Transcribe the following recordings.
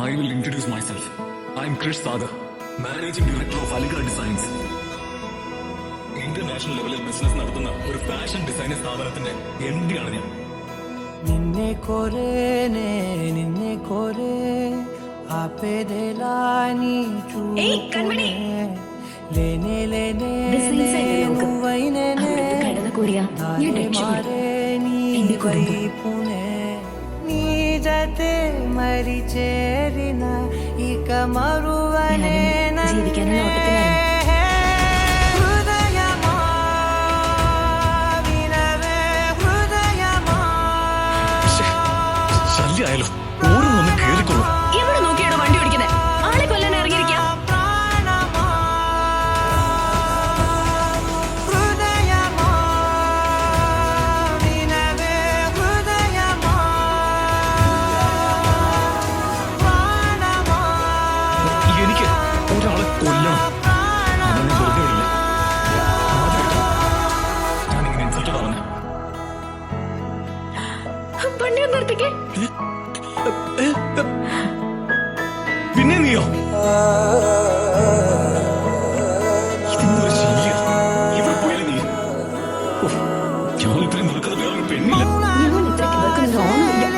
I will introduce myself. I am Krish Sagar, Managing Director of Aligarh Designs. International ലെവലിൽ business നടത്തുന്ന ഒരു fashion designing സ്ഥാപനത്തിന്റെ MD ആണ് ഞാൻ. നിന്നെ കൊരേ ആപേദലാനി ചൂടേ ലേനെ ലേനെ വൈനെ നീ വൈപുനെ നീ ജത്തെ മരി ചേരിന ഇക മറുവനെ ജീവിക്കാനുള്ള ഓട്ടത്തിലാണ്. ശല്യായാലോ ഓരോന്നും കേറിക്കൊള്ളു. എവിടെ നോക്കിയാണോ വണ്ടി ഓടിക്കുന്നത്? ആളെ കൊല്ലാൻ ഇറങ്ങിയിരിക്കാം. എനിക്ക് ഒരാളെ കൊല്ലണം. അതൊന്നും വെറുതെ വിടില്ല. ഞാനിങ്ങനെ ഇൻസൾട്ടഡ് ആവുന്നെ. വണ്ടി ഒന്ന് നിർത്തിക്കേ. പിന്നെ നീയോ? ഇതെന്തൊരു ശല്യ. ഇവിടെ പോയാലും നീ ഞാൻ ഇത്രയും നിൽക്കുന്ന വേറൊരു പെണ്ണില്ല. ഞാൻ ഇത്രയ്ക്ക് വെക്കുന്നത് ഓണമില്ല.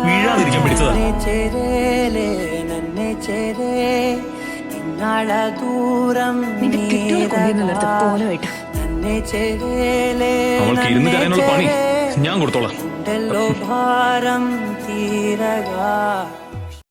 വീഴാതിരിക്കാൻ പിടിച്ചതാ. നിന്റെ കിട്ടിയോളെ കൊണ്ടുവന്നിടത്ത് പോലമായിട്ട് അവൾക്ക് ഇരുന്ന് കരയാനുള്ള പണി ഞാൻ കൊടുത്തോളാം. ഭാരം തീരക